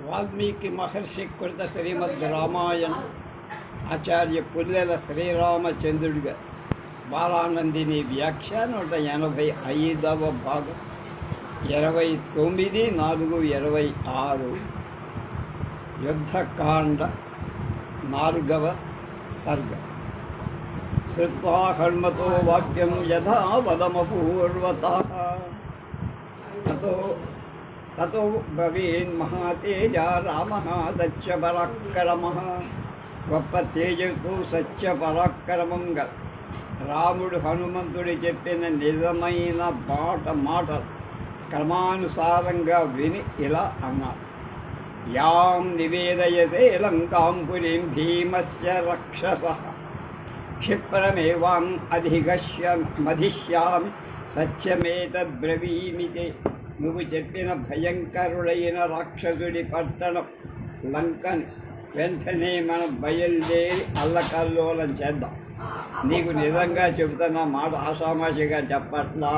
వాల్మీకి మహర్షి కృత శ్రీమద్ రామాయణ ఆచార్య పుల్లెల శ్రీరామచంద్రుడిగా బాలానందిని వ్యాఖ్య 185వ భాగం 29/4/26 యుద్ధకాండ 4వ సర్గ. శ్రుత్వా హనుమతో వాక్యం యథా వదమపూర్వతః తతో భవేన్ మహాతేజ రామః సత్యపరాక్రమః. గొప్ప తేజస్సు సత్యపరాక్రమం గల రాముడు హనుమంతుడు చెప్పిన నిజమైన మాట క్రమానుసారంగా విని ఇలా అన్నారు. యాం నివేదయతే లంకాం పురీం భీమస్య రక్షసః క్షిప్రమేవాం మధిష్యామి సత్యమేతద్బ్రవీమితే. నువ్వు చెప్పిన భయంకరుడైన రాక్షసుడి పట్టణం లంకని వెంటనే మనం బయలుదేరి అల్లకల్లోలం చేద్దాం. నీకు నిజంగా చెబుతున్న మాట ఆషామాషిగా చెప్పట్లా.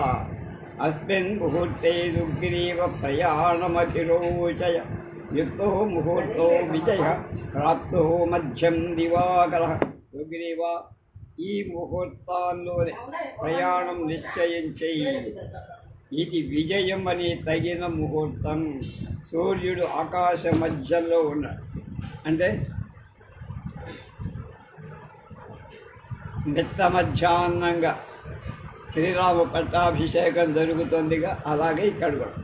అస్మిన్ ముహూర్తే సుగ్రీవ ప్రయాణమభిరోచయ యుక్తో ముహూర్తో విజయ ప్రాప్తో మధ్యం దివాకర. సుగ్రీవ, ఈ ముహూర్తాల్లోనే ప్రయాణం నిశ్చయించేయి. ఇది విజయం అని తగిన ముహూర్తం. సూర్యుడు ఆకాశ మధ్యలో ఉన్నాడు అంటే మిట్ట మధ్యాహ్నంగా శ్రీరామ పట్టాభిషేకం జరుగుతుందిగా, అలాగే ఇక్కడ కూడా.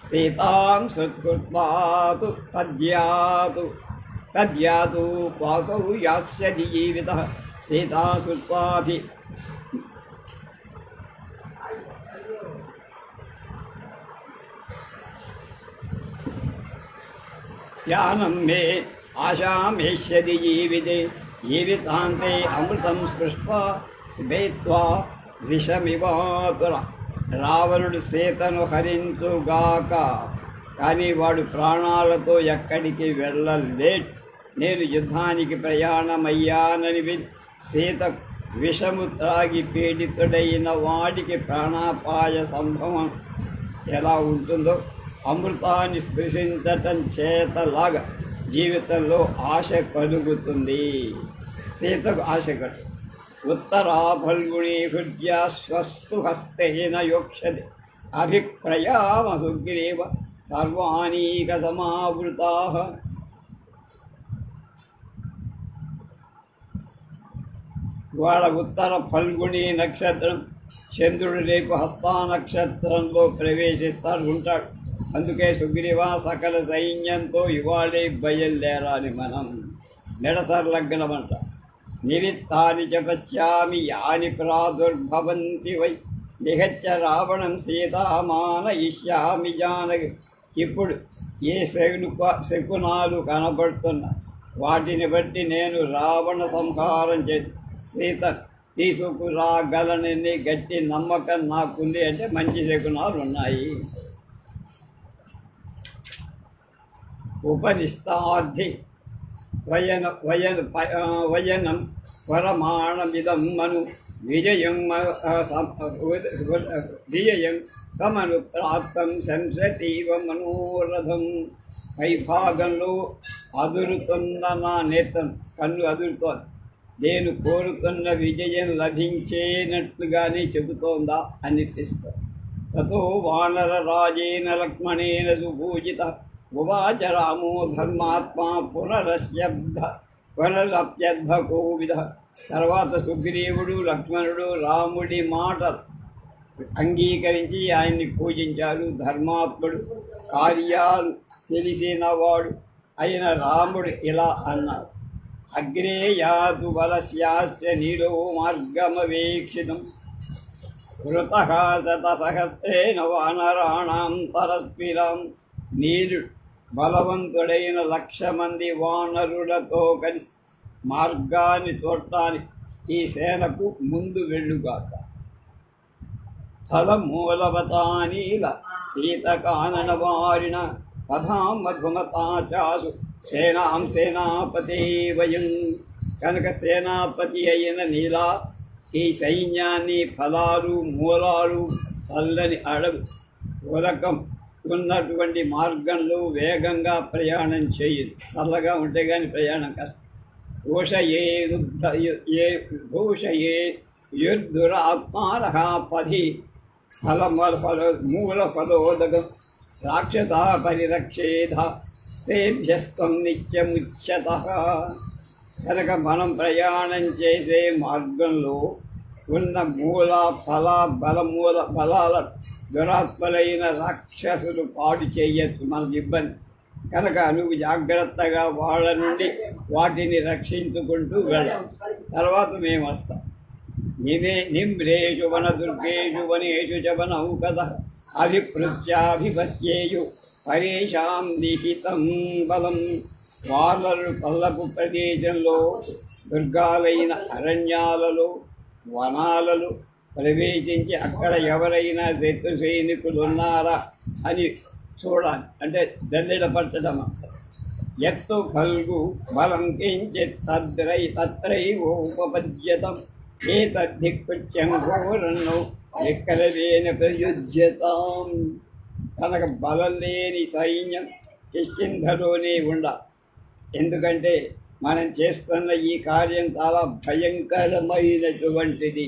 సీతాం సత్కృత్వాతు తద్యాతు పాసౌ యాస్యతి జీవితః. సీతా సుత్వాభి ధ్యానం మే ఆశామేష్యతి జీవితే. జీవితాంతే అమృతం స్పృష్ట్వా స్వేత్వా విషమివాతుర. రావణుడు సీతను హరించుగాక, కానీ వాడు ప్రాణాలతో ఎక్కడికి వెళ్ళలేడు. నేను యుద్ధానికి ప్రయాణమయ్యానని విని సీత విషము త్రాగి పీడితుడైన వాడికి ప్రాణాపాయ సంభవం ఎలా ఉంటుందో, అమృతాన్ని స్పృశించటం చేతలాగా జీవితంలో ఆశ కలుగుతుంది. సీతకు ఆశ కలుగు. ఉత్తరా ఫల్గుణీ హృద్యా స్వస్తు హస్తేన యోక్షతి అభిప్రయామ సుగ్రీవ సర్వాణీక సమావృతాః. వాళ్ళ ఉత్తర ఫల్గుణీ నక్షత్రం చంద్రుడు రేపు హస్తా నక్షత్రంలో ప్రవేశిస్తాడు ఉంటాడు. అందుకే సుగ్రీవ, సకల సైన్యంతో ఇవాళే బయలుదేరాలి. మనం నెడసర్లగ్నమంట. నిమిత్తాని చ పశ్యామి యాని ప్రాదుర్భవంతి వై నిహత్య రావణం సీతామానయిష్యామి జానకి. ఇప్పుడు ఏ శకునాలు కనబడుతున్నా వాటిని బట్టి నేను రావణ సంహారం చేసి సీత తీసుకురాగలనని గట్టి నమ్మకం నాకుంది. అంటే మంచి శకునాలు ఉన్నాయి. ఉపనిష్టార్థి వయనం పరమాణమిదం మను విజయం సమను ప్రాప్తం సంసతీవ మనోరథం. పైభాగంలో అదురుతున్న నా నేత్రం, కన్ను అదురుతోంది. నేను కోరుతున్న విజయం లభించేనట్లుగానే చెబుతోందా అనిపిస్తుంది. తతో వానర రాజేన లక్ష్మణేన సుభూజిత ఉవాచ రామో ధర్మాత్మా పునరప్యర్థ కోవిద. తర్వాత సుగ్రీవుడు లక్ష్మణుడు రాముడి మాట అంగీకరించి ఆయన్ని పూజించారు. ధర్మాత్ముడు, కార్యాలు తెలిసినవాడు అయిన రాముడు ఇలా అన్నారు. అగ్రే యాతు బలస్యాస్య నీరో మార్గమవేక్షితం వృతః శతసహస్రేణ వానరాణాం పరస్పిరాం. నీరుడు బలవంతుడైన 1,00,000 మంది వానరులతో కలిసి మార్గాన్ని చూడటానికి ఈ సేనకు ముందు వెళ్ళుగాక. ఫలమూలవతానీల సీతకానన వారిన పదాం మధుమతాచాసు సేనాం సేనాపతే వయం. కనుక సేనాపతి అయిన నీలా ఈ సైన్యాన్ని ఫలాలు మూలాలు చల్లని అడవి ఉరకం ఉన్నటువంటి మార్గంలో వేగంగా ప్రయాణం చేయదు. చల్లగా ఉంటే కానీ ప్రయాణం కష్టం. ఘోషయే యుర్దురాత్మారహ పది మూల ఫలోదకం రాక్షస పరిరక్షేధ తేభ్యస్తం నిత్యముచ్యత. కనుక మనం ప్రయాణం చేసే మార్గంలో ఉన్న మూల ఫల బలాల దురాత్మలైన రాక్షసులు పాడు చేయొచ్చు, మనకు ఇబ్బంది. కనుక నువ్వు జాగ్రత్తగా వాళ్ళ నుండి వాటిని రక్షించుకుంటూ వెళ్ళాం. తర్వాత మేము వస్తాం. నిమ్రేషు వనదుర్గేషు వనేషు చ వనౌకద అభిపృత్యాభిపత్యేయు పరేషాం నిహితం బలం. వానరులు పల్లపు ప్రదేశంలో దుర్గాలైన అరణ్యాలలో వనాలలో ప్రవేశించి అక్కడ ఎవరైనా శత్రు సైనికులు ఉన్నారా అని చూడాలి, అంటే దల్లెడ పట్టడం. ఎత్తు కల్గు బలం కించిత్ తత్రైవోపపద్యతం ఏతద్దిక్కుత్యం ఘోరన్నో ఎక్కరలేని ప్రయుజ్యతాం. కనుక బలం లేని సైన్యం కిష్కింధలోనే ఉండాలి. ఎందుకంటే మనం చేస్తున్న ఈ కార్యం చాలా భయంకరమైనటువంటిది.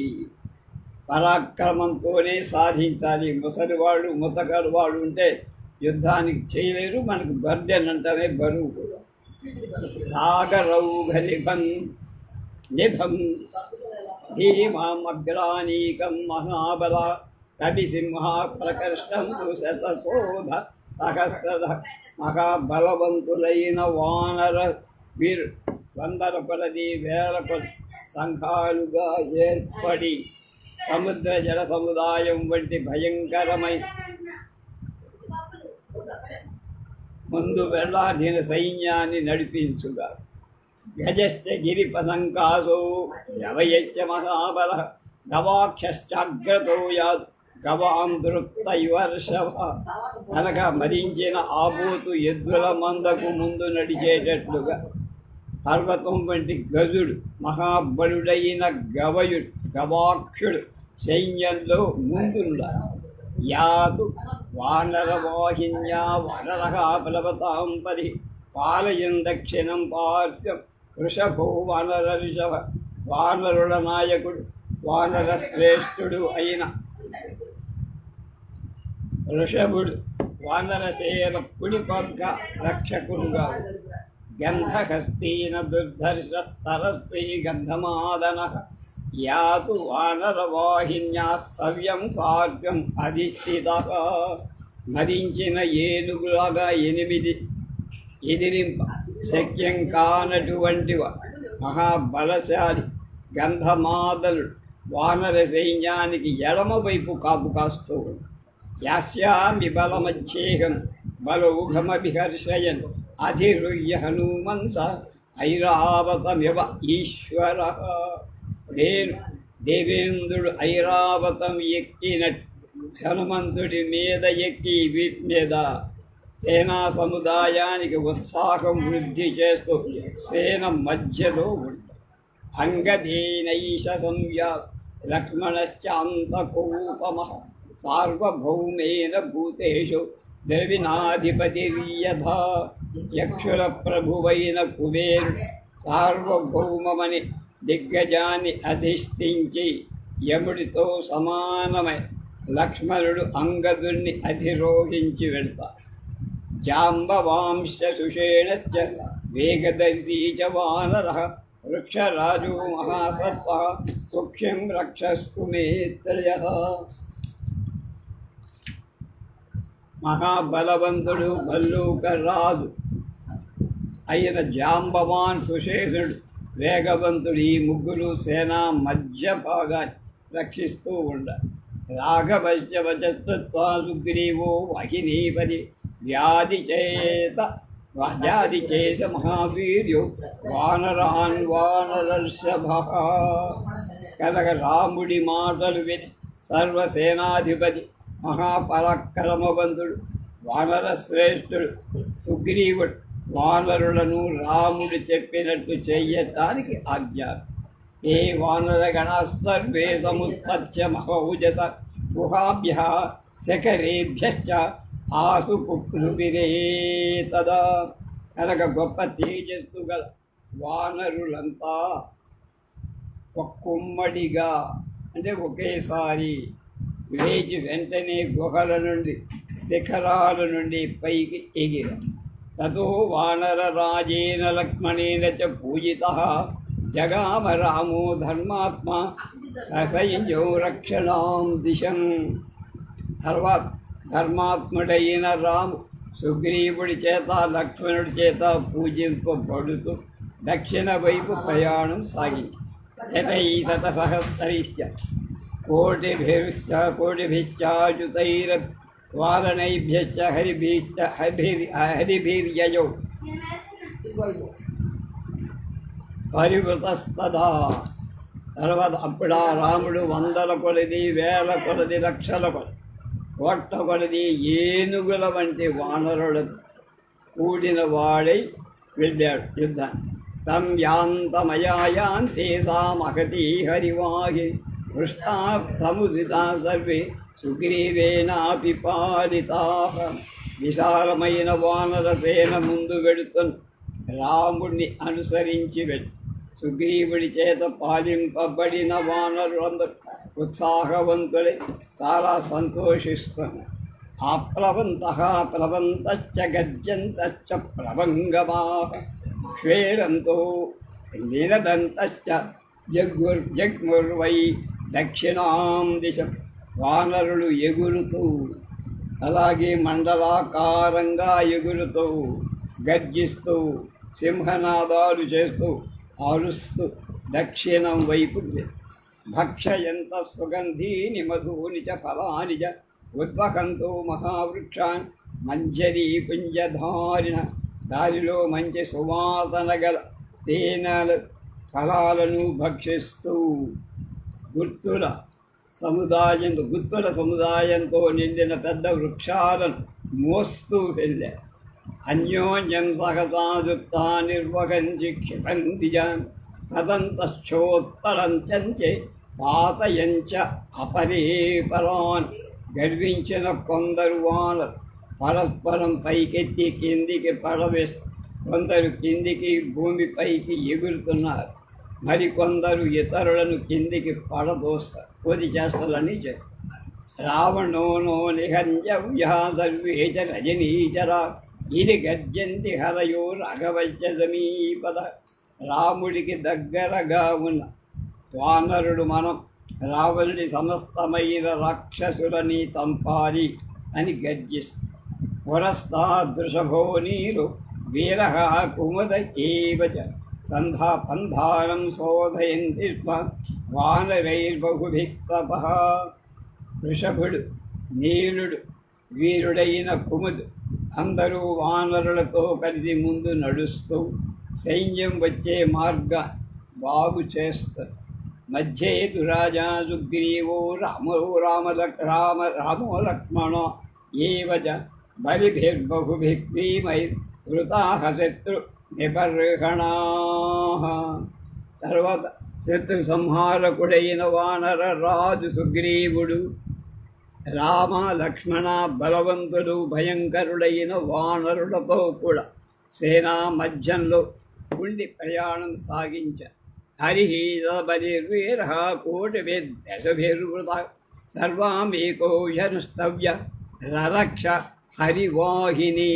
పరాక్రమంతోనే సాధించాలి. ముసలివాళ్ళు ముతకలు వాళ్ళు ఉంటే యుద్ధానికి చేయలేరు. మనకు బర్డెన్ అంటేనే బరువు. సాగరౌఘలిభం నిభం భీమామగ్రానీకం మహాబల కవిసింహ ప్రకర్షం శతశోధ సహస్రద. మహాబలవంతులైన వానర వీరు వందరపలది వేల సంఘాలుగా ఏర్పడి సముద్ర జల సముదాయం వంటి భయంకరమైన ముందు వెళ్ళాల్సిన సైన్యాన్ని నడిపించుగా. గజశ్చ గిరిపదంకాసో గవయశ్చ మహాబల గవాక్షశ్చాగ్రతో యాద్ గవాం దృప్తైవర్షవ. కనుక మరించిన ఆబోతు ఎద్దుల మందకు ముందు నడిచేటట్లుగా పర్వతం వంటి గజుడు మహాబలుడైన గవయుడు గవాక్షుడు సైన్యంలో ముందుండాలి. యాదు వానరవాహిన్యా వనరః బలవతాం పరి పాలయం దక్షిణం పార్శ్వం వృషభో వానర ఋషభ. వానరుల నాయకుడు వానర శ్రేష్ఠుడు అయిన వృషభుడు వానరసేన కుడి పక్క రక్షకుడుగా. గంధహస్తీన దుర్ధర్షస్తరస్వీ గంధమాదన. యాతు వానరవాహిన్యా సవ్యం కార్యం అధిష్ఠిత. మరించిన ఏనుగులాగా 8 ఎదిరింప శక్యం కానటువంటి మహాబలశాలి గంధమాదలుడు వానర సైన్యానికి ఎడమ వైపు కాపు కాస్తూ యాస్యామి బలమచ్చేహం బలౌఘమభిహర్షయన్ అధిరుహ్య హనుమంస ఐరావతమివ ఈశ్వర. నేను దేవేంద్రుడు ఐరావతం ఎక్కినట్టు హనుమంతుడి మీద ఎక్కి వీటి మీద సేనా సముదాయానికి ఉత్సాహం వృద్ధి చేస్తూ సేన మధ్యలో ఉంటాం. అంగధీనైష సంవ్యా లక్ష్మణశ్చాంతకోపమ సార్వభౌమేన భూతేషు ద్రవిణాధిపతిర్యథా. యక్షుల ప్రభువైన కుబేరు సార్వభౌమమని దిగ్గజాన్ని అధిష్ఠించి యముడితో సమానమై లక్ష్మణుడు అంగదుణ్ణి అధిరోహించి వెళ్తారు. జాంబవాంశ్చ సుషేణశ్చ వేగదర్శీ చ వానరః వృక్షరాజో మహాసత్వః సూక్ష్యం రక్షస్తు మే త్రయః. మహాబలవంతుడు భల్లూకరాజు అయిన జాంబవాన్ సుషేణుడు వేగవంతుడు ఈ ముగ్గురు సేనా మధ్య భాగాన్ని రక్షిస్తూ ఉండాలి. రాఘవశ్చవచత్వా సుగ్రీవో వాహినీపతి వ్యాధిచేత మహావీర్యో వానరాన్ వానరర్షభ. కనుక రాముడి మాటలు విని సర్వసేనాధిపతి మహాపరాక్రమవంతుడు వానర శ్రేష్ఠుడు సుగ్రీవుడు వానరులను రాముడు చెప్పినట్టు చెయ్యటానికి ఆజ్ఞాపి. ఏ వానరగణాస్తర్వే సముత్పత్య మహౌజస గుహాభ్యః శకరేభ్యశ్చ ఆసు పుప్లుబిరే తదా. కనుక గొప్ప తేజస్సు గల వానరులంతా ఒక్కుమ్మడిగా అంటే ఒకేసారి లేచి వెంటనే గుహల నుండి శిఖరాల నుండి పైకి ఎగిరారు. తతో వానరరాజేన లక్ష్మణేన చ పూజితః జగామ రామో ధర్మాత్మా ససైన్యో రక్షణాం దిశం. తర్వాత ధర్మాత్ముడైన రాము సుగ్రీవుడి చేత లక్ష్మణుడి చేత పూజింపబడుతూ దక్షిణ వైపు ప్రయాణం సాగించి శతసహస్రైశ్చ కోటిభిశ్చాయుతైర్వారణైభ్యశ్చ హరిభిర్యయౌ పరివృతస్తదా. తర్వాత అప్పుడా రాముడు వందల కొలది, వేల కొలది, లక్షల కొలది, కోట్ల కొలది ఏనుగుల వంటి వానరులకు కూడిన వాడై వెళ్ళాడు యుద్ధాన్ని. తం యాంతమయాయాంతే సామహతి హరివాహి కృష్ణా సముదితా సర్వే సుగ్రీవేనాపి పాలితాః. విశాలమైన వానర సేన ముందు వెడుతున్న రాముడిని అనుసరించి వెళ్ళి సుగ్రీవుడి చేత పాలింపబడిన వానరులందరూ ఉత్సాహవంతులై చాలా సంతోషిస్తున్నారు. ఆప్లవంతః ప్లవంతశ్చ గర్జంతశ్చ ప్లవంగమాః శ్వేరంతో నిరదంతశ్చ జగ్ముర్వై దక్షిణాం దిశ. వానరులు ఎగురుతూ అలాగే మండలాకారంగా ఎగురుతూ గర్జిస్తూ సింహనాదాలు చేస్తూ అరుస్తూ దక్షిణం వైపు భక్షయంత సుగంధీని మధూని చ ఫలాని చ ఉద్వహంతో మహావృక్షాన్ మంజరీ పుంజధారిణ. దారిలో మంచి సువాసన గల తేనెల ఫలాలను భక్షిస్తూ గుత్తుల సముదాయంతో నిండిన పెద్ద వృక్షాలను మోస్తూ వెళ్ళారు. అన్యోన్యం సహసాయుక్తా నిర్వహంచి క్షిపంతి పతంతశ్చోత్తరంచే పాతయంచ అపరే పరాన్. గర్వించిన కొందరు వానరు పరస్పరం పైకెత్తి కిందికి పడవేస్తారు. కొందరు కిందికి భూమిపైకి ఎగురుతున్నారు. మరికొందరు ఇతరులను కిందికి పడదోస్తారు. కోతి చేష్టలన్నీ చేస్తారు. రావణోనో నిహంజవ్యా సర్వే చ రజనీచరా ఇది గర్జంతి హరయో రాఘవశ్చ సమీపద. రాముడికి దగ్గరగా ఉన్న వానరుడు మనం రావణుడి సమస్తమైన రాక్షసులని చంపాలి అని గర్జిస్తారు. పురస్తాదృషభో నీరు వీరః కుముద ఏవ చ సంధాపంధానం శోధయంతి స్మ వానరైర్బహుభిస్తపః. వృషభుడు, నీలుడు, వీరుడైన కుముదు అందరూ వానరులతో కలిసి ముందు నడుస్తూ సైన్యం వచ్చే మార్గం బాగు చేస్తారు. మధ్యే రాజా సుగ్రీవో రామో లక్ష్మణో ఏవ చ బలిభిర్బహుభిర్వృతాః శత్రు నిబర్హణాః. తర్వాత శత్రు సంహారకుడైన వానర రాజు సుగ్రీవుడు, రామ లక్ష్మణ బలవంతుడు భయంకరుడైన వానరులతో కూడా సేనా మధ్యంలో ఉండి ప్రయాణం సాగించారు. హరి బలిర్వీర కోటిభిర్దశభిర్వృత సర్వామేకో యనుస్తవ్య రరక్ష హరివాహిని.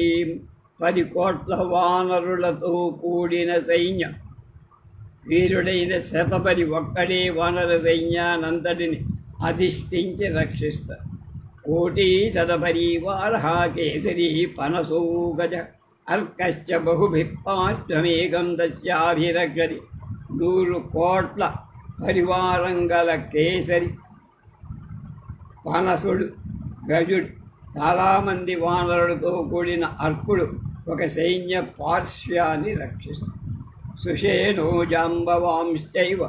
10 కోట్ల వానరులతో కూడిన సైన్యం. వీరుడైన శతబలి ఒక్కడే వానర సైన్యానంతటిని అధిష్ఠించి రక్షిస్తారు. కోటి శతపరివార కేసరి పనసో గజ అర్కశ్చ బహుభిప్పాశ్వమేకం దశ్యాభిరక్షరి. 100 కోట్ల పరివారం గల కేసరి, పనసుడు, గజుడు, చాలామంది వానరులతో కూడిన అర్కుడు ఒక సైన్య పార్శ్వాన్ని రక్షిస్తాడు. సుషేణో జాంబవాంశ్చైవ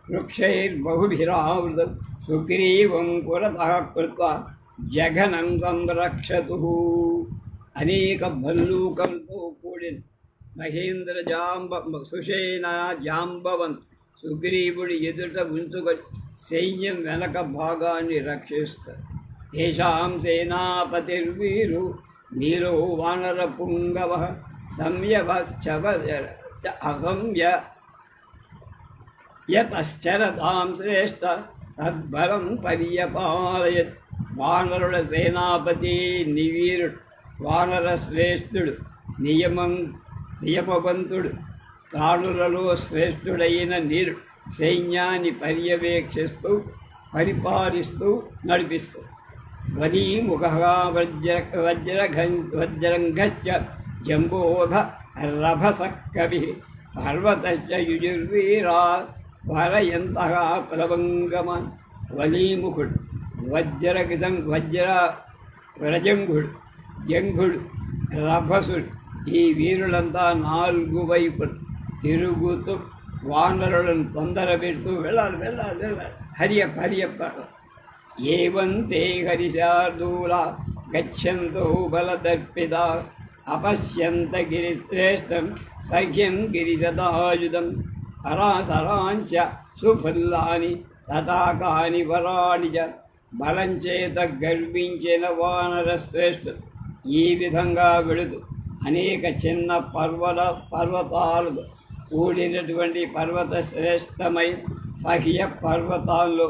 వృక్షైర్బహుభిరావృతం సుగ్రీవం పురతః కృత్వా జఘనం సంరక్షతు. అనేక భల్లూకంతో కూడిన మహేంద్ర సుషేణ జాంబవం సుగ్రీవుడి ఎదుట ఉంచుకొని సైన్యం వెనక భాగాన్ని రక్షిస్తారు. తేషాం సేనాపతిర్వీరు నీలో వానర పుంగవ అసంయ యతశ్చరతాం శ్రేష్ఠ తద్బలం పర్యపాలయత్. వానరుల సేనాపతి నివీరుడు, వానర శ్రేష్ఠుడు, నియమవంతుడు, ప్రాణులలో శ్రేష్ఠుడైన నీరు సైన్యాన్ని పర్యవేక్షిస్తూ పరిపాలిస్తూ నడిపిస్తూ. ధ్వనీముఖ వజ్రంగశ్చ జంబోధ రభస కవి పర్వతశ్చ యుజుర్వీరా స్వరయంతః ప్లవంగమాన్. వలీముఖుడు, వ్రజంగుడు, జంఘుడు, రభసుడు, ఈ వీరులంతా 4 వైపులు తిరుగుతూ వానరులను తొందర పెడుతూ వెళ్ళాలి వెళ్ళాలి వెళ్ళాలి హరియప్ప. ఏవంతే హరిశార్దూలా గచ్చంతో బలదర్పితా అపశ్యంత గిరిశ్రేష్టం సఖ్యం గిరిశతాయుధం. హరాసరాంచ సుఫుల్లాని తటాకాని వరాణి చ. బలంచేత గర్వించిన వానర శ్రేష్ఠుడు ఈ విధంగా వెళుతూ అనేక చిన్న పర్వతాలు కూడినటువంటి పర్వత శ్రేష్టమైన సహ్య పర్వతాల్లో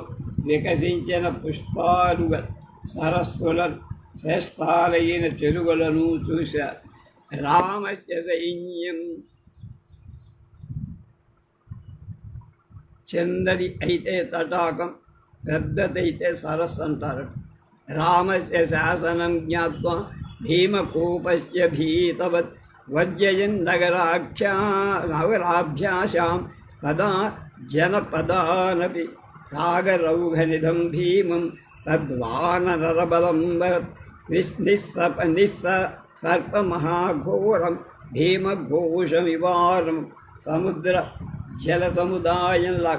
వికసించిన పుష్పాలుగా సరస్సులను శ్రేష్టాలైన చెరువులను చూశారు. రామస్య సైన్యం చిన్నది అయితే తటాకం, పెద్దదైతే సరస్సు అంటారు. రామస్య శాసనం జ్ఞాత్వా భీమకూపస్య భీతవత్ వజ్జయన్ నగరాభ్యాసాం తదా జనపదానపి సాగరౌఘనిధం భీమం తద్వానరబలం సర్పమహాఘోరం భీమఘోషమివారం. సముద్ర జల సముదాయంలా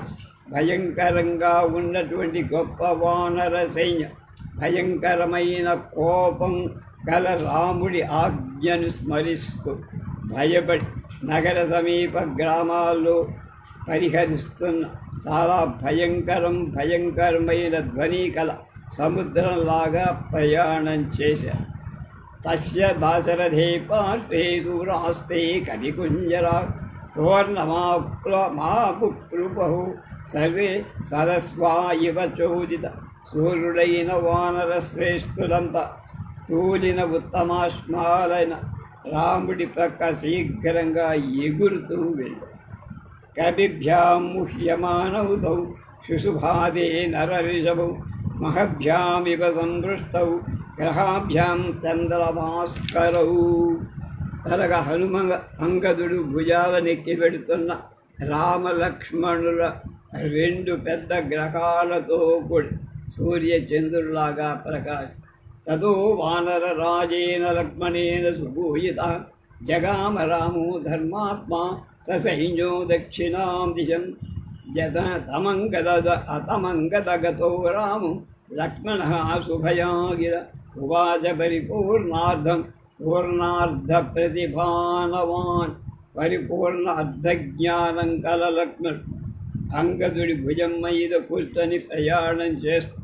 భయంకరంగా ఉన్నటువంటి గొప్ప వానర సైన్యం భయంకరమైన కోపం గల రాముడి ఆజ్ఞను స్మరిస్తూ భయపడి నగర సమీప గ్రామాల్లో పరిహరిస్తున్న చాలా భయంకరమైన ధ్వని కల సముద్రంలాగా ప్రయాణం చేశారు. తస్య దాశరథే పార్శ్వే శూరాస్తే కవికుంజరా తోర్ణమాపుప్లుపహు సర్వే సరస్వా ఇవ చోదిత. సూర్యుడైన వానర శ్రేష్ఠులంతా తూలిన ఉత్తమాశ్మాలైన రాముడి ప్రక్క శీఘ్రంగా ఎగురుతూ వెళ్ళారు. కవిభ్యాం ముహ్యమానౌతౌ శుశుభాదే నరరిషభౌ మహభ్యామివ సందృష్టౌ గ్రహాభ్యాం చంద్రభాస్కరౌ. తరగా అంగదుడు భుజాలనెక్కి పెడుతున్న రామలక్ష్మణుల 2 పెద్ద గ్రహాలతో కూడి సూర్యచంద్రులాగా ప్రకాశం. తదో వానర రాజేన లక్ష్మణేన సుభూయిత జగామ రామో ధర్మాత్మా ససైన్యో దక్షిణాం దిశం. అతమంగదగతో రాము లక్ష్మణ శుభయాగిర ఉవాచ పూర్ణార్థ ప్రతిభానవాన్. పరిపూర్ణ అర్ధజ్ఞానం కల లక్ష్మణుడు అంగదుడి భుజం మీద కూర్చొని ప్రయాణం చేస్తూ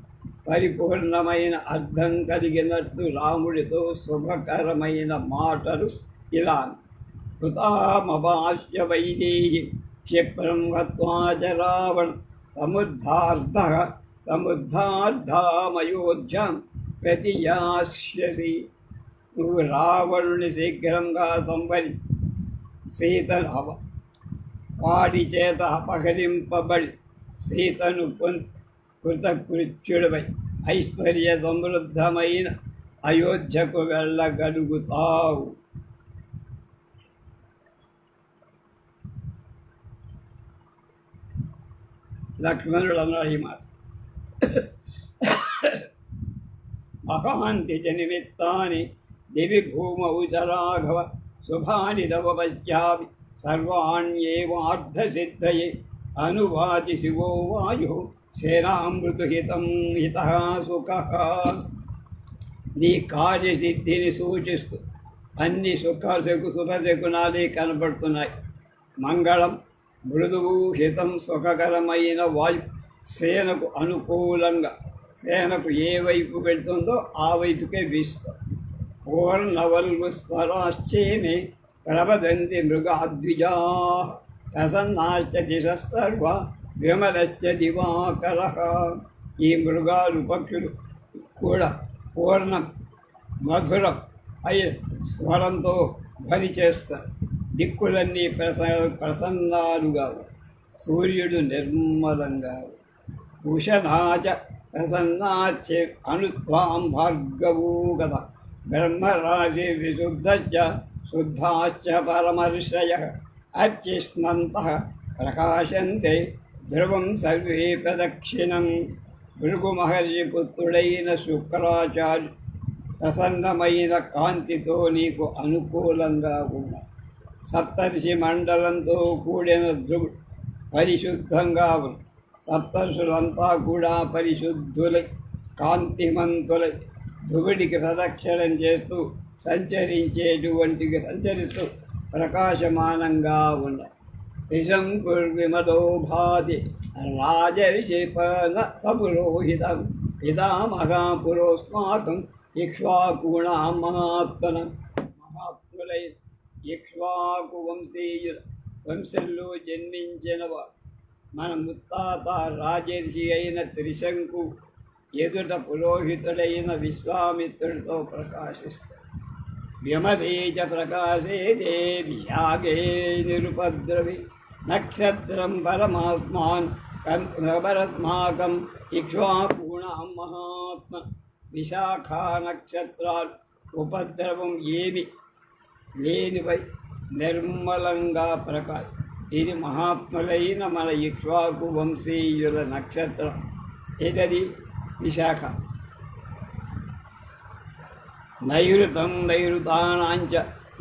పరిపూర్ణమైన అర్థం కలిగినట్టు రాముడితో శుభకరమైన మాటలు ఇలా. కృతామభాష్య వైదేహి క్షిప్రం హత్వా చ రావణ సముద్ధార్థామయోధ్యాం ప్రతియాస్యసి. నువ్వు రావణుని శీఘ్రంగా సంవరి సీతను వాడి చేత అపహరింపబడి సీతను కృతకృత్యుడిపై ఐశ్వర్య సమృద్ధమైన అయోధ్యకు వెళ్ళగలుగుతావు. లక్ష్మణుడు అన్నాడు ఈ మాట. మహాంతి చ నిమిత్తాని దివి భూమౌ చ రాఘవ శుభాని తవ పశ్యామి సర్వాణ్యేవార్థసిద్ధయే అనువాచి శివో వాయు సేనామృతుహితం హితః సుఖః. నీ కార్యసిద్ధిని సూచిస్తూ అన్ని శుభశకునాలే కనబడుతున్నాయి. మంగళం, మృదువు, హితం, సుఖకరమైన వాయు సేనకు అనుకూలంగా సేనకు ఏ వైపు పెడుతుందో ఆ వైపుకే వీస్తాం. పూర్ణవల్గుస్వరాశ్చేమే ప్రవదంతి మృగాద్విజాః ప్రసన్నాశ్చ దిశः సర్వా విమలశ్చ దివాకరః. ఈ మృగాలు పక్షులు కూడా పూర్ణం మధురం అయి స్వరంతో ధ్వని చేస్తారు. దిక్కులన్నీ ప్రసన్నాలుగా, సూర్యుడు నిర్మలంగా, ఉషనాచ ప్రసన్నాచే అనుత్వాం భార్గవూ కదా బ్రహ్మరాజి విశుద్ధశ్చ శుద్ధాశ్చ పరమర్షయః అత్యుష్ణन्तః ప్రకాశంతే ధ్రువం సర్వే ప్రదక్షిణం. భృగు మహర్షి పుత్రుడైన శుక్రాచార్య ప్రసన్నమైన కాంతితో నీకు అనుకూలంగా ఉన్న సప్తర్షి మండలంతో కూడిన ధ్రువుడు పరిశుద్ధంగా ఉన్న. సప్తర్షులంతా కూడా పరిశుద్ధులై కాంతిమంతులై ధ్రువుడికి ప్రదక్షిణం చేస్తూ సంచరిస్తూ ప్రకాశమానంగా ఉన్న విశంకుర్విమదోభాతి రాజర్షిపన సపురోహితం పితామహా పురోస్మాకం ఇక్ష్వాకూణాం మహాత్ములై ఇక్ష్వాకు వంశంలో జన్మించినవారు. మన ముత్తాత రాజర్షి అయిన త్రిశంకు ఎదుట పురోహితుడైన విశ్వామిత్రుడితో ప్రకాశిస్తాడు. వ్యమదే చ ప్రకాశే దేవి యాగే నిరుపద్రవి నక్షత్రం పరమాత్మాకం ఇక్ష్వాకూణాం మహాత్మ. విశాఖా నక్షత్రాలు ఉపద్రవం ఏమి లేనిపై నిర్మలంగా ప్రకాశ. ఇది మహాత్ములైన మన ఇక్ష్వాకు వంశీయుల నక్షత్రం. ఇదది విశాఖ. నైరుతం నైరుతానాంచ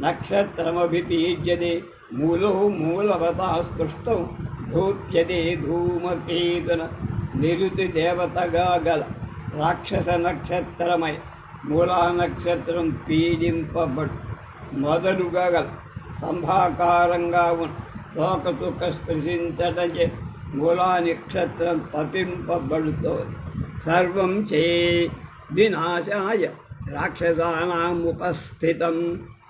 నక్షత్రమభిపీజ్యతే మూలో మూలవతాస్పృష్టం ధూప్యతే ధూమకేతున. నిరుతి దేవతగా గల రాక్షస నక్షత్రమై మూలా నక్షత్రం పీడింపబడు. మొదలుగా గల సంభాకారంగా ఉన్న తోకతుక స్పృశించటచే మూలా నక్షత్రం తపింపబడుతోంది. సర్వం చే వినాశాయ రాక్షసానాం ఉపస్థితం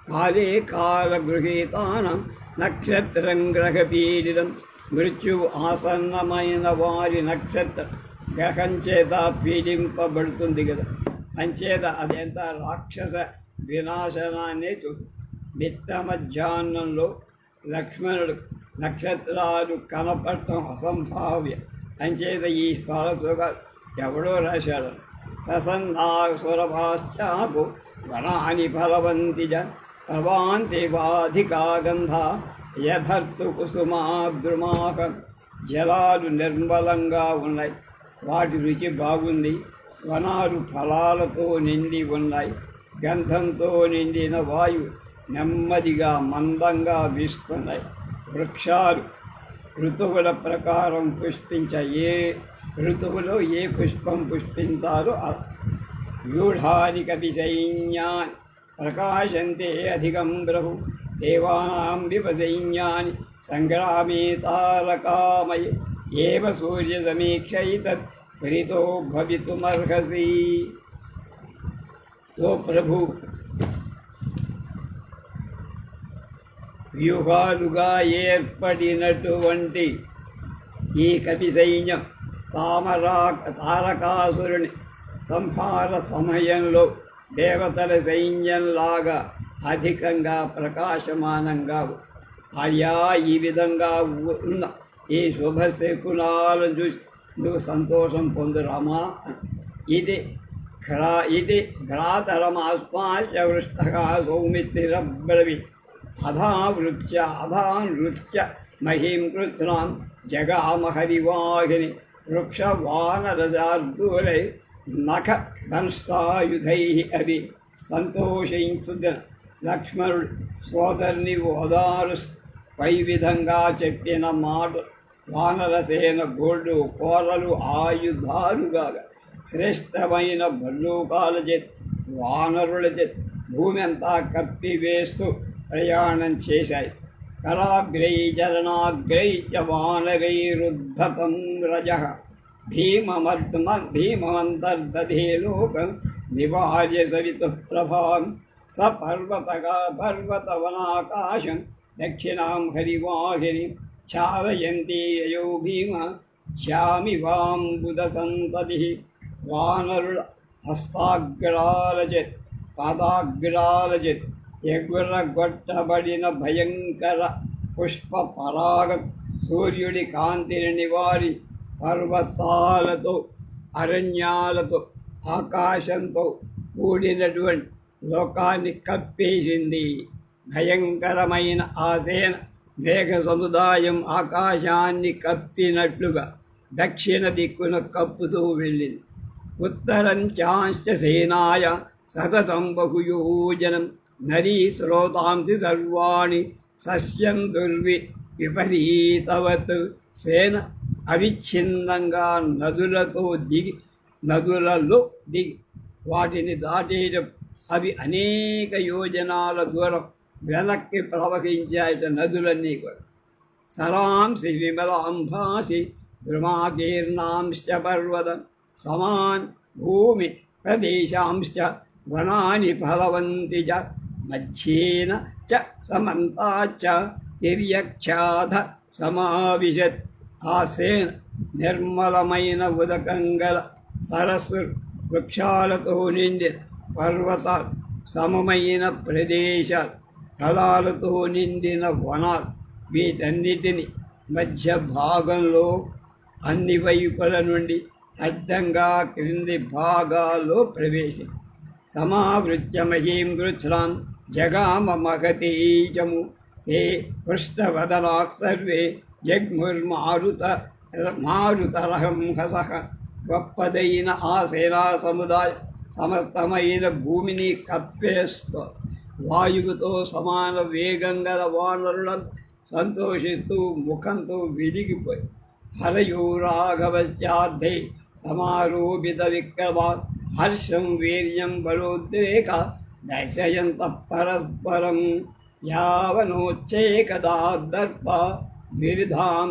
కాలే కాలగృహీతానాం నక్షత్రం గ్రహపీడితం. మృత్యువు ఆసన్నమైన వారి నక్షత్రం గ్రహం చేత పీడింపబడుతుంది కదా. అంచేత అదెంత రాక్షస వినాశనాన్ని మిట్ట మధ్యాహ్నంలో లక్ష్మణుడు నక్షత్రాలు కనపడటం అసంభావ్య. అంచేత ఈ స్థాలతుగా ఎవడో రాశాడు. ప్రసన్నాసురభాశ్చాపు వనాని ఫలవంతి భవాంతి వాధికా గంధా యథర్తు కుసుమాద్రుమాక. జలాలు నిర్మలంగా ఉన్నాయి, వాటి రుచి బాగుంది. వనాలు ఫలాలతో నిండి ఉన్నాయి, గంధంతో నిండిన వాయువు నెమ్మదిగా మందంగా వీస్తున్నాయి. వృక్షాలు ఋతువుల ప్రకారం ఏ ఋతువులో ఏ పుష్పం పుష్పించాలో వ్యూఢాని కపి సైన్యాన్ని ప్రకాశంతే అధికం బ్రహు. దేవానాం వివ సైన్యాన్ని సంగ్రామే తారకామయ ఏవ సూర్య సమీక్షైతత్ ప్రీతో భవితుమర్హసి. ఓ ప్రభు, వ్యూహాలుగా ఏర్పడినటువంటి ఈ కపి సైన్యం తారకాసురుని సంహార సమయంలో దేవతల సైన్యంలాగా అధికంగా ప్రకాశమానంగా అయ్యా. ఈ విధంగా ఉన్న ఈ శుభశకునాలను చూసి నువ్వు సంతోషం పొందురామా. ఇది భ్రాతరమాస్మాచ వృష్టగా సౌమిత్రిరబ్రవి అధానృత్య మహీం కృత్నాం జగామహరివాహిని వృక్షవానరశార్దూలై నఖ దంష్టాయుధై అవి. సంతోషించుదన లక్ష్మణుడు సోదరుని ఓదారుస్తూ పై విధంగా చెప్పిన మాట వానరసేన గోళ్ళు కోరలు ఆయుధాలుగా శ్రేష్టమైన భల్లూకాల చేత వానరుల చేత భూమి అంతా కప్పివేస్తూ ప్రయాణం చేశాయి. కరాగ్రై చరణాగ్రైశ్చ వానరైరుద్ధతం రజః భీమమంతర్దధే లోకం నివార్య సవితుః ప్రభాం. స పర్వతవనాకాశం దక్షిణాం హరివాహిని చారయంతి యయో భీమ శ్యామివాంబుదసంతతి. వానరుల హస్తాగ్రాలచే పాదాగ్రాలచే ఎగురగొట్టబడిన భయంకర పుష్ప పరాగం సూర్యుడి కాంతిని నివారి పర్వతాలతో అరణ్యాలతో ఆకాశంతో కూడినటువంటి లోకాన్ని కప్పేసింది. భయంకరమైన ఆసేన మేఘ సముదాయం ఆకాశాన్ని కప్పినట్లుగా దక్షిణ దిక్కున కప్పుతూ వెళ్ళింది. ఉత్తరం చాంశ్చ సేనాయ సతతం బహుయోజనం నదీ స్రోతాంసి సర్వాణి సస్యం విపరీతవత్. సేన అవిచ్ఛిన్నంగా నదులలో దిగి వాటిని దాటేయడం అవి అనేక యోజనాల దూరం వెనక్కి ప్రవహించాయట నదులన్నీ కూడా. సరాంసి విమలాంభాసి ద్రుమాకీర్ణాంశ్చ పర్వతం సమాన్ భూమి ప్రదేశాంశ్చ వనాని ఫలవంతి చ మధ్యేన చ సమంతాచ్చ తిర్యక్షాధ సమావిశత్. ఆ సేన నిర్మలమైన ఉదకంగల సరస్సు వృక్షాలతో నిండిన పర్వతాలు, సమమైన ప్రదేశాలు, ఫలాలతో నిండిన వనాలు, వీటన్నిటిని మధ్య భాగంలో అన్ని వైపుల నుండి అడ్డంగా క్రింది భాగాల్లో ప్రవేశం. సమావృత్య మహీం వృత్రాం జగామ మహతీజము హే పృష్ఠవదనాక్ సర్వే జగ్ముర్మారుతరహం హసః. గొప్పదైన ఆ సేనా సముదాయం సమస్తమైన భూమిని కప్పేస్తూ వాయువుతో సమాన వేగం గల వానరులను సంతోషిస్తూ ముఖంతో విరిగిపోయి హరయో రాఘవశ్చార్థే సమారోపిత విక్రమా హర్షం వీర్యం బలోద్రేక దర్శయంత పరస్పరం యావనోచ్చేకదాదర్ప వివిధాం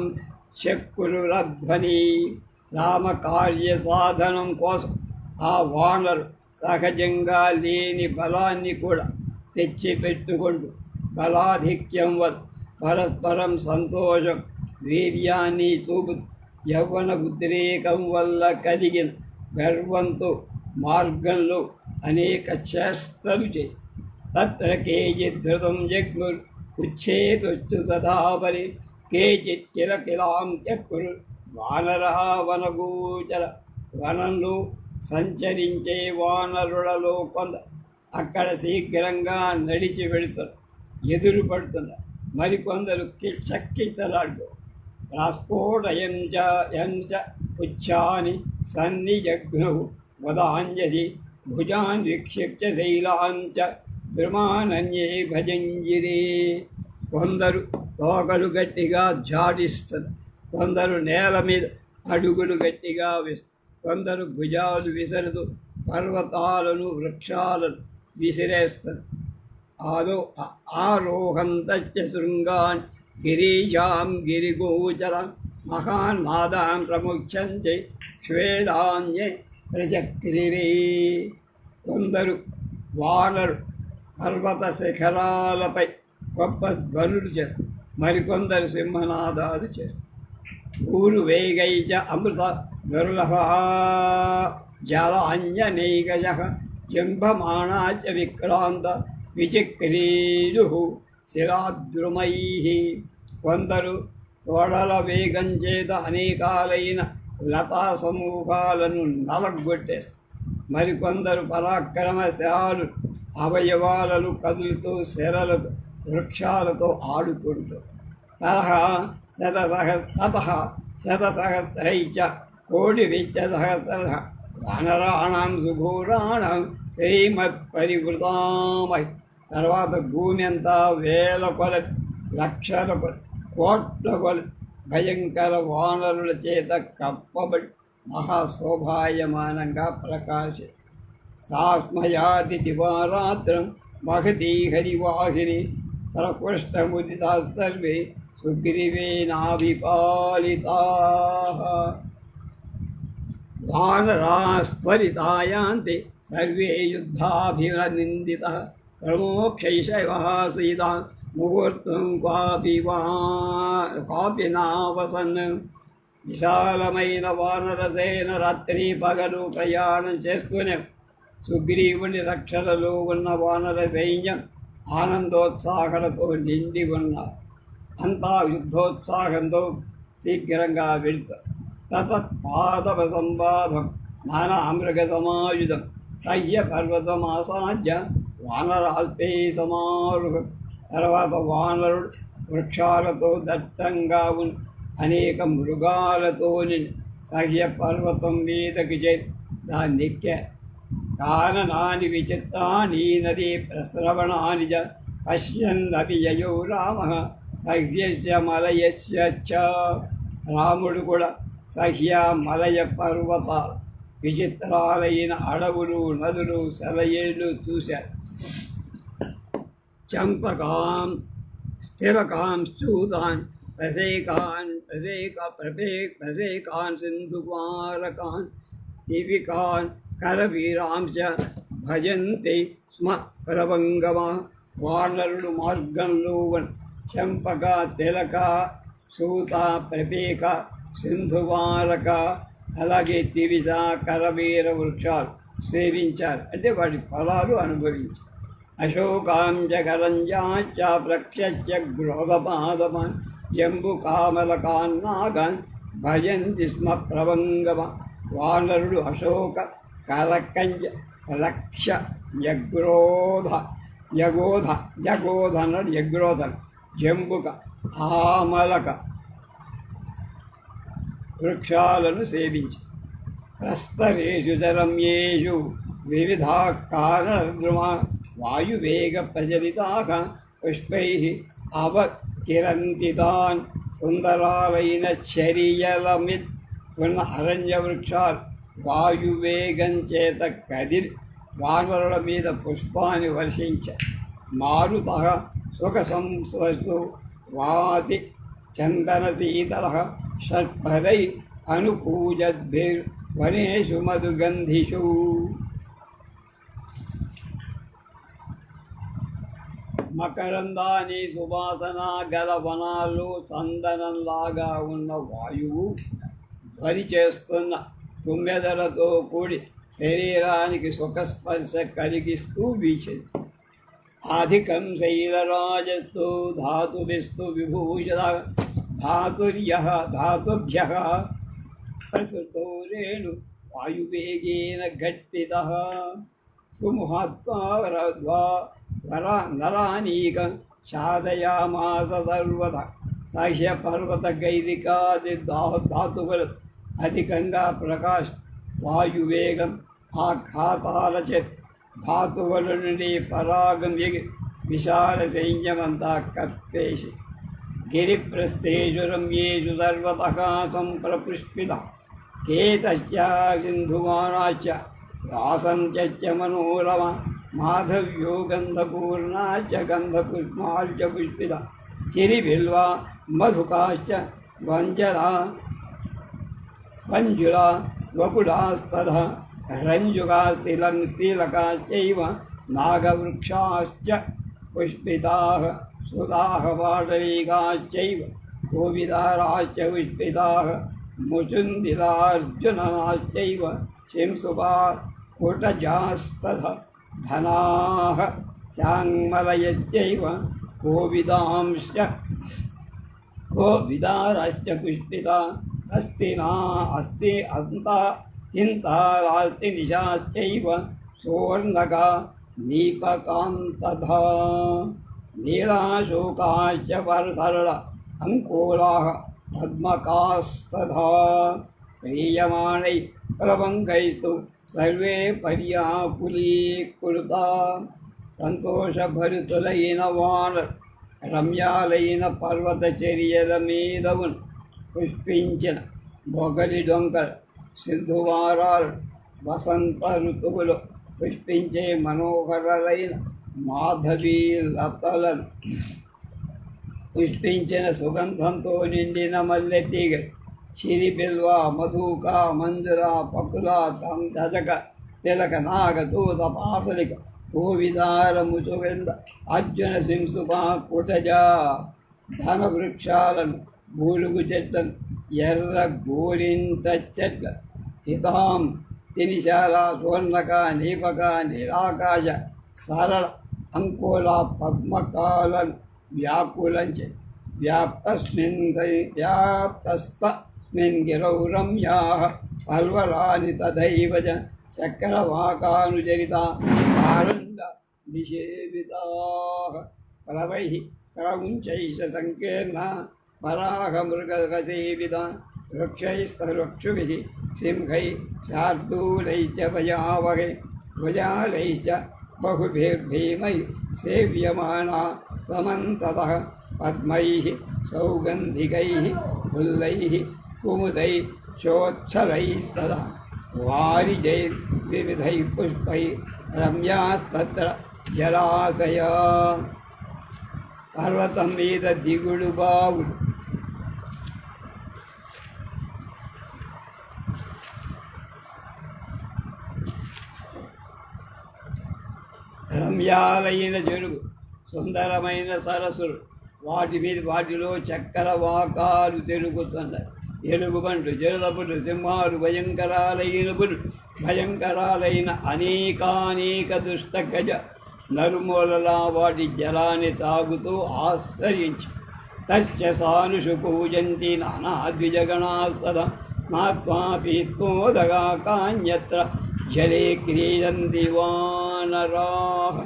చక్కురురధ్వని. రామకార్య సాధనం కోసం ఆ వానరు సహజంగా లేని బలాన్ని కూడా తెచ్చిపెట్టుకుంటూ బలాధిక్యం వల్ల పరస్పరం సంతోషం వీర్యాన్ని చూపుతూ యవ్వన ఉద్రేకం వల్ల కలిగిన గర్వంతో మార్గంలో అనేక చేష్టలు చేసి తత్ర కేచిత్ ధృతం జగ్ముర్ ఉచ్ఛేదొచ్చు తథాపరి కేచిత్ కిలకిలాం చక్కురు వానరా వనగోచర. వనంలో సంచరించే వానరులలో కొంత అక్కడ శీఘ్రంగా నడిచి వెళుతారు, ఎదురు పడుతున్నారు. మరికొందరు కిచ్చకిచ్చలాడు రాస్ఫోటయంచ ఉచ్చాని సన్నిజఘ్నౌ వదాంజసి భుజాన్ విక్షిప్య శైలాంచ ద్రుమానన్యే భజంజిరే. కొందరు తోకలు గట్టిగా జాడిస్తారు, కొందరు నేల మీద అడుగులు గట్టిగా వేస్తారు, కొందరు భుజాలు విసరుతూ పర్వతాలను వృక్షాలను విసిరేస్తారు. ఆరోహంతశ్చ శృంగాన్ గిరీశాం గిరిగోచరం మహాన్ మాదాం ప్రముఖ్యంచే శ్వేదాన్యే ప్రచక్రిరే. కొందరు వానరు పర్వత శిఖరాలపై గొప్ప ధ్వనులు చేస్తారు, మరికొందరు సింహనాదాలు చేస్తారు. ఊరు వేగైచ అమృత దుర్లభ జలాన్యనైకజ జంభమాణాచ విక్రాంత విచక్రీలు శిలాద్రుమై. కొందరు తోడల వేగం చేత అనేకాలైన లతా సమూహాలను నలగొట్టేస్తారు, మరికొందరు పరాక్రమశాలు అవయవాలను కదులుతూ శరలతో వృక్షాలతో ఆడుకుంటూ శతసహస్రైచ కోటివిచ్చ సహస్ర వానరాణం సుఘోరాణం శ్రీమత్ పరివృతామై. తర్వాత భూమి అంతా వేల కొలది, లక్షల కొలది, కోట్ల కొలది భయంకర వానరుల చేత కప్పబడి మహాశోభాయమానంగా ప్రకాశి. సాస్మయాది దివారాత్రం మహతీ హరివాహిని ప్రకృష్టముదితా సర్వే సుగ్రీవేనాభిపాలితాః. వానరాస్త్వరితాయాంతే సర్వే యుద్ధాభినిందితః ప్రమోక్షైషవः సీతా ముహూర్తం క్వాపి నావసన్. విశాలమైన వానరసేన రాత్రి పగలు ప్రయాణం చేస్తూనే సుగ్రీవుని రక్షణలో ఉన్న వానర సైన్యం ఆనందోత్సాహాలతో నిండి ఉన్నారు. అంతా యుద్ధోత్సాహంతో శీఘ్రంగా వెళ్తారు. తతత్పాదవ సంవాదం నానామృగ సమాయుధం సహ్య పర్వతమాసాధ్య వానరాస్తే సమారుహం. తర్వాత వానరుడు వృక్షాలతో దట్టంగా ఉన్న అనేక మృగాలతో సహ్య పర్వతం మీదకి చేరి దాన్ని ఎక్కారు. కాననాని విచిత్రాని నదీ ప్రస్రవణాని చ పశ్యన్నపి యయో రామః సహ్యస్య మలయస్య చ. రాముడు కూడా సహ్య మలయ పర్వతాలు, విచిత్రాలైన అడవులు, నదులు, సెలయేళ్ళు చూశారు. చంపకాం స్థిరకాం స్థూతాన్ ప్రసేకాన్ సింధుకుమారకాన్ దివికాన్ కరవీరాంశ భజంతి స్మ ప్రభంగమా. వానరుడు మార్గంలో చంపక, తిలక, సూత, ప్రపేక, సింధువారక, అలాగే తివిస, కరవీర వృక్షాలు సేవించారు, అంటే వాటి ఫలాలు అనుభవించారు. అశోకాంజకరంజాచ ప్రక్షస్య గ్రోధపాదమాన్ జంబు కామలకాన్నాగాన్ భజంతి స్మ ప్రభంగమ. వానరుడు అశోక, కలకంజ, లక్ష, యగోధన, జంబుక, ఆమలక వృక్షాలను సేవించి ప్రస్తరేషు చరమ్యేషు వివిధాకారద్రుమా వాయువేగ ప్రచలితాః పుష్పైః అవకిరంతి తాన్. సుందరాలైన చరియలమిద్ ఉన్న అరణ్య వృక్షాలు వాయువేగం చేత కదిలి వానరుల మీద పుష్పాన్ని వర్షించారు. మారుతః సుఖ సంస్వసు వాతి చందనశీతలః షట్పదై అనుకూజద్భిర్వనేషు మధుగంధిషు. మకరందాని సువాసన గల వనాలు, చందనంలాగా ఉన్న వాయువు ధ్వని చేస్తున్న తుమ్మెదలతో కూడి శరీరానికి సుఖస్పర్శ కలిగిస్తూ వీచింది. అధికం శైలరాజస్తు ధాతుభిస్తు విభూషణ ధాతుభ్యః ప్రసృతో రేణు వాయువేగేన ఘట్టితః. సుముహాత్మా నరానీకం సాధయామాస సర్వదా. సహ్య పర్వత గైరికాది ధాతువులు అధికంగా ప్రకాశ వాయువేగం ఆఘాతాల చే ధాతువుల నుండి పరాగం ఎగి విశాల సైన్యమంతా కప్పేసి గిరిప్రస్థేషు రమ్యేషు సర్వతః సంప్రపుష్పిత. కేతశ్చ సింధుమానాశ్చ రాసంత్యశ్చ మనోరమ మాధవ్యో గంధపూర్ణాశ్చ గంధపుష్పాశ్చ పుష్పిత. చిరిబిల్వ మధుకాశ్చ వంజులా వకుడాస్తథ రంజుకాస్తిలకాశ్చైవ నాగవృక్షాశ్చ పుష్పితాః. సుధాః పాటలీకాశ్చైవ గోవిదారాశ్చ పుష్పితాః. ముచుందిలార్జునాశ్చైవ శంసుపా కుటజాస్తథ. ధనాః శాంమలయశ్చైవ గోవిదారాశ్చ పుష్పితా. ఇంతారాస్తి నిశాశ్చైవ సువర్ణక నీపకాంతధా. నీలాశోకాశ్చ పరసరళ అంకోలాః పద్మకాస్తథా. ప్రీయమాణై ప్లవంగైస్తు సర్వే పర్యాకులీకృతా. సంతోషభరితులైన వానరు రమ్యాలైన పర్వతచర్యల మీదవును పుష్పించిన బొగలి డొంకలు, సింధువారాలు, వసంత ఋతువులు పుష్పించే మనోహరలైన మాధవీ లతలను, పుష్పించిన సుగంధంతో నిండిన మల్లెతీగ, చిరిబిల్వ, మధుక, మంజుల, పకుల, దజక, తిలక, నాగ, దూత, పాటలిక, కోవిదారముచు వెంద అర్జున సింసుమా కుటజా ధన వృక్షాలను బూలుగు చెట్లను ఎర్ర గోరింత చెట్ల హితాం తినిశాల సువర్ణక నీపక నిరాకాశ సరళ అంకుల పద్మకాలను వ్యాకులంచే వ్యాప్తస్తస్మిన్ గిరౌ రమ్యాః పల్వలాని తథైవ చక్రవాకానుచరితా ఆనంద నిషేవితాః ప్లవైః క్రౌంచైశ్చ సంకీర్ణ వరాహమృగసేవితా వృక్షైస్తవృక్షుభిः సింహైः శార్దూలైశ్చ భయావహై ధ్వజాలైశ్చ బహుభిర్భీమైः సేవ్యమానా సమन्ततः పద్మైః సౌగంధికైः ఫుల్లైः కుముदैः చోచ్చలైస్తదా వారిజైర్వివిధైः పుష్పైः రమ్యాస్తత్ర జలాశయా. పర్వతం మీద దిగుడు బావులు, రమ్యాలైన చెరువు, సుందరమైన సరస్సులు, వాటిలో చక్రవాకాలు తిరుగుతున్నాయి. ఎలుగుబంట్లు, జలపులు, సింహాలు, భయంకరాలైన అనేకానేక దుష్ట గజ నలుమూలలా వాటి జలాన్ని తాగుతూ ఆశ్రయించి తస్య సానుషు పూజంతి నానాద్విజగణాస్తదా స్నాత్వా పీత్వోదగా కాన్యత్ర జలే క్రీడంతి వానరాః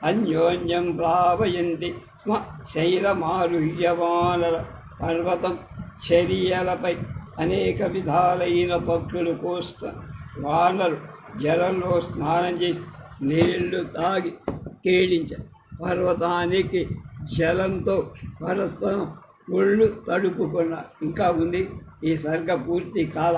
అన్యోన్యం ప్లావయంతి స్మ శైలమారుహ్య వానర. పర్వతం చర్యలపై అనేక విధాలైన పక్షులు కోస్తా. వానరు జలంలో స్నానం చేసి నీళ్లు తాగి కేడించారు. పర్వతానికి జలంతో పరస్పరం ఒళ్ళు తడుపుకున్న. ఇంకా ఉంది ఈ సర్గ పూర్తి కాల.